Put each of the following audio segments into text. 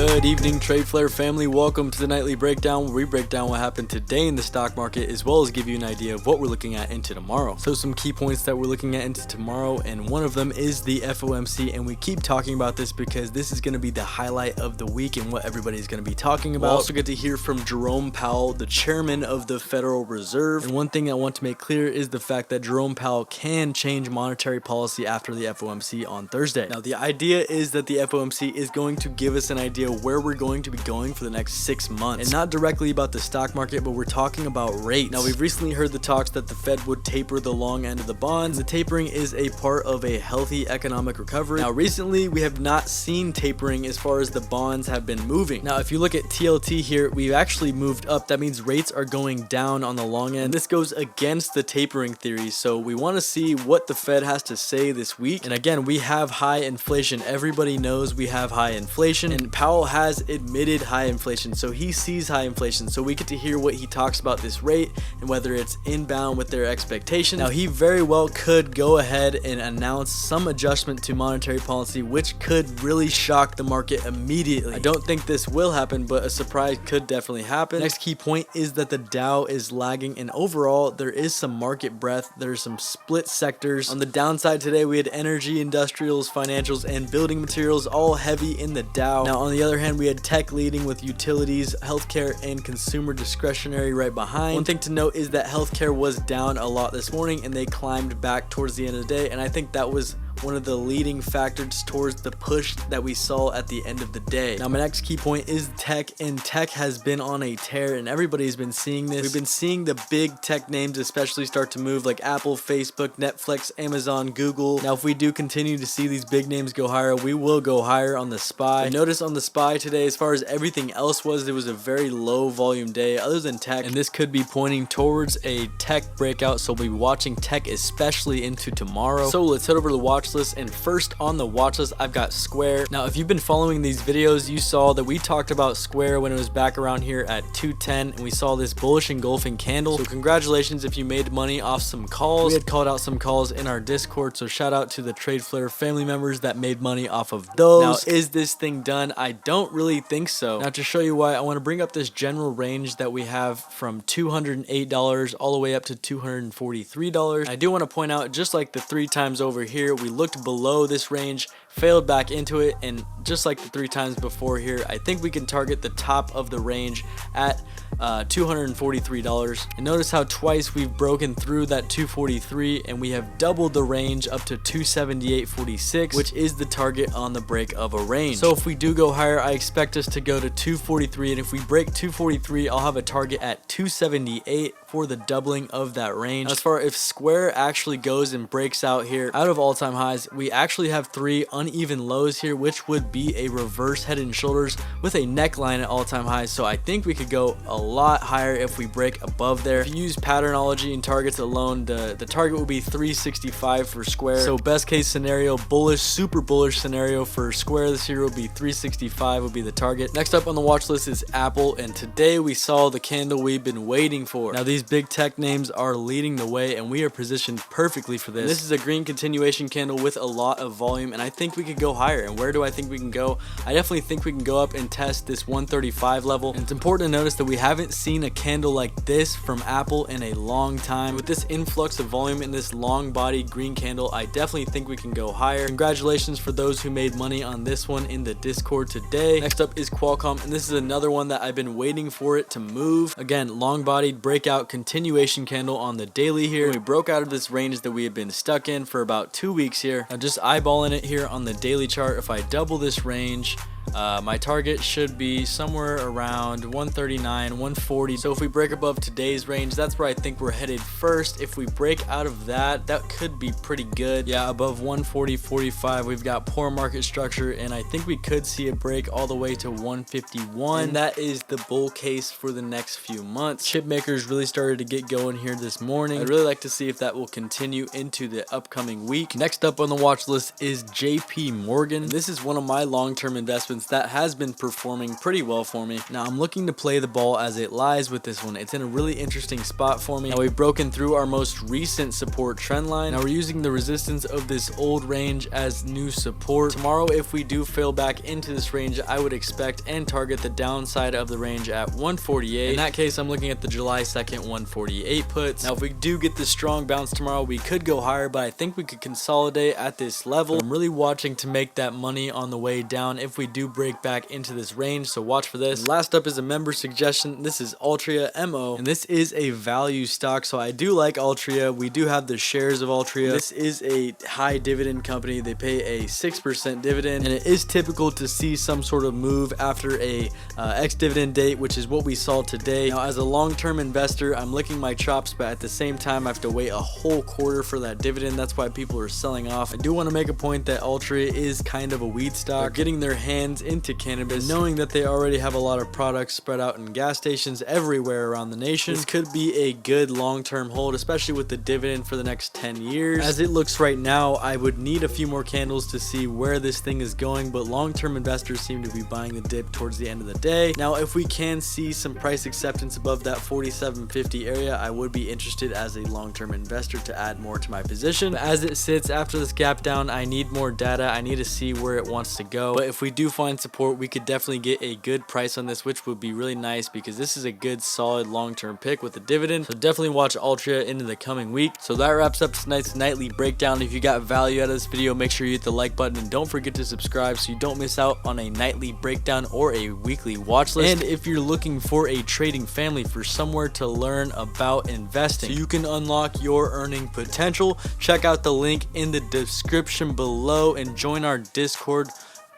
Good evening, TradeFlare family. Welcome to the nightly breakdown where we break down what happened today in the stock market as well as give you an idea of what we're looking at into tomorrow. So some key points that we're looking at into tomorrow, and one of them is the FOMC, and we keep talking about this because this is going to be the highlight of the week and what everybody's going to be talking about. We'll also get to hear from Jerome Powell, the chairman of the Federal Reserve. And one thing I want to make clear is the fact that Jerome Powell can change monetary policy after the FOMC on Thursday. Now, the idea is that the FOMC is going to give us an idea where we're going to be going for the next 6 months, and not directly about the stock market, but we're talking about rates. Now, we've recently heard the talks that the Fed would taper the long end of the bonds. The tapering is a part of a healthy economic recovery. Now, recently we have not seen tapering as far as the bonds have been moving. Now, if you look at TLT here, we've actually moved up. That means rates are going down on the long end. This goes against the tapering theory, so we want to see what the Fed has to say this week. And again, we have high inflation. Everybody knows we have high inflation, and Powell has admitted high inflation, so he sees high inflation. So we get to hear what he talks about this rate and whether it's inbound with their expectations. Now, he very well could go ahead and announce some adjustment to monetary policy, which could really shock the market immediately. I don't think this will happen, but a surprise could definitely happen. Next key point is that the Dow is lagging, and overall there is some market breadth. There's some split sectors. On the downside today, we had energy, industrials, financials, and building materials all heavy in the Dow. Now, on the other hand, we had tech leading with utilities, healthcare, and consumer discretionary right behind. One thing to note is that healthcare was down a lot this morning, and they climbed back towards the end of the day, and I think that was one of the leading factors towards the push that we saw at the end of the day. Now, my next key point is tech, and tech has been on a tear, and everybody's been seeing this. We've been seeing the big tech names especially start to move, like Apple, Facebook, Netflix, Amazon, Google. Now, if we do continue to see these big names go higher, we will go higher on the SPY. And notice on the SPY today, as far as everything else was, there was a very low volume day other than tech, and this could be pointing towards a tech breakout, so we'll be watching tech especially into tomorrow. So let's head over to the watch list, and first on the watch list I've got Square. Now, if you've been following these videos, you saw that we talked about Square when it was back around here at 210, and we saw this bullish engulfing candle. So congratulations if you made money off some calls. We had called out some calls in our Discord, so shout out to the TradeFlare family members that made money off of those. Now, is this thing done? I don't really think so. Now, to show you why, I want to bring up this general range that we have from $208 all the way up to $243. I do want to point out, just like the 3 times over here, we looked below this range, failed back into it, and just like the 3 times before here, I think we can target the top of the range at $243. And notice how twice we've broken through that 243, and we have doubled the range up to 278.46, which is the target on the break of a range. So if we do go higher, I expect us to go to 243, and if we break 243, I'll have a target at 278 for the doubling of that range. As far if Square actually goes and breaks out here out of all-time highs, we actually have 3 uneven lows here, which would be a reverse head and shoulders with a neckline at all-time highs. So I think we could go a lot higher if we break above there. If you use patternology and targets alone, the target will be 365 for Square. So best case scenario, bullish, super bullish scenario for Square this year will be 365 would be the target. Next up on the watch list is Apple, and today we saw the candle we've been waiting for. Now, these big tech names are leading the way, and we are positioned perfectly for this. This is a green continuation candle with a lot of volume, and I think we could go higher. And where do I think we can go? I definitely think we can go up and test this 135 level. And it's important to notice that we haven't seen a candle like this from Apple in a long time. With this influx of volume in this long body green candle, I definitely think we can go higher. Congratulations for those who made money on this one in the Discord today. Next up is Qualcomm, and this is another one that I've been waiting for it to move. Again, long bodied breakout continuation candle on the daily here. We broke out of this range that we had been stuck in for about 2 weeks here. Now, just eyeballing it here on the daily chart, if I double this range, my target should be somewhere around 139, 140. So if we break above today's range, that's where I think we're headed first. If we break out of that, that could be pretty good. Yeah, above 140.45, we've got poor market structure, and I think we could see a break all the way to 151. And that is the bull case for the next few months. Chip makers really started to get going here this morning. I'd really like to see if that will continue into the upcoming week. Next up on the watch list is JP Morgan. This is one of my long-term investments since that has been performing pretty well for me. Now I'm looking to play the ball as it lies with this one. It's in a really interesting spot for me. Now we've broken through our most recent support trend line. Now we're using the resistance of this old range as new support. Tomorrow, if we do fail back into this range, I would expect and target the downside of the range at 148. In that case, I'm looking at the July 2nd 148 puts. Now if we do get this strong bounce tomorrow, we could go higher, but I think we could consolidate at this level. I'm really watching to make that money on the way down if we do break back into this range, so watch for this. Last up is a member suggestion. This is Altria MO, and this is a value stock, so I do like Altria. We do have the shares of Altria. This is a high dividend company. They pay a 6% dividend, and it is typical to see some sort of move after a ex-dividend date, which is what we saw today. Now as a long-term investor, I'm licking my chops, but at the same time I have to wait a whole quarter for that dividend. That's why people are selling off. I do want to make a point that Altria is kind of a weed stock. They're getting their hands into cannabis, knowing that they already have a lot of products spread out in gas stations everywhere around the nation. This could be a good long-term hold, especially with the dividend for the next 10 years. As it looks right now, I would need a few more candles to see where this thing is going, but long-term investors seem to be buying the dip towards the end of the day. Now if we can see some price acceptance above that 47.50 area, I would be interested as a long-term investor to add more to my position. But as it sits after this gap down, I need more data. I need to see where it wants to go. But if we do find support, we could definitely get a good price on this, which would be really nice because this is a good solid long-term pick with a dividend. So definitely watch Altria into the coming week. So that wraps up tonight's nightly breakdown. If you got value out of this video, make sure you hit the like button and don't forget to subscribe so you don't miss out on a nightly breakdown or a weekly watch list. And if you're looking for a trading family, for somewhere to learn about investing so you can unlock your earning potential, check out the link in the description below and join our Discord.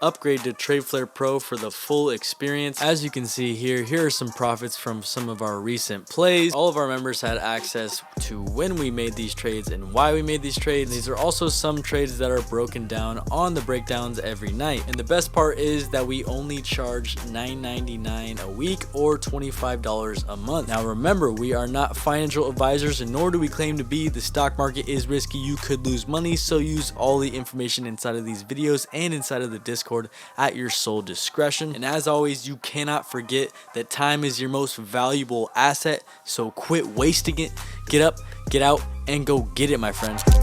Upgrade to TradeFlare Pro for the full experience. As you can see here are some profits from some of our recent plays. All of our members had access to when we made these trades and why we made these trades. These are also some trades that are broken down on the breakdowns every night. And the best part is that we only charge $9.99 a week or $25 a month. Now remember, we are not financial advisors and nor do we claim to be. The stock market is risky. You could lose money, so use all the information inside of these videos and inside of the Discord at your sole discretion. And as always, you cannot forget that time is your most valuable asset, so quit wasting it. Get up, get out, and go get it, my friends.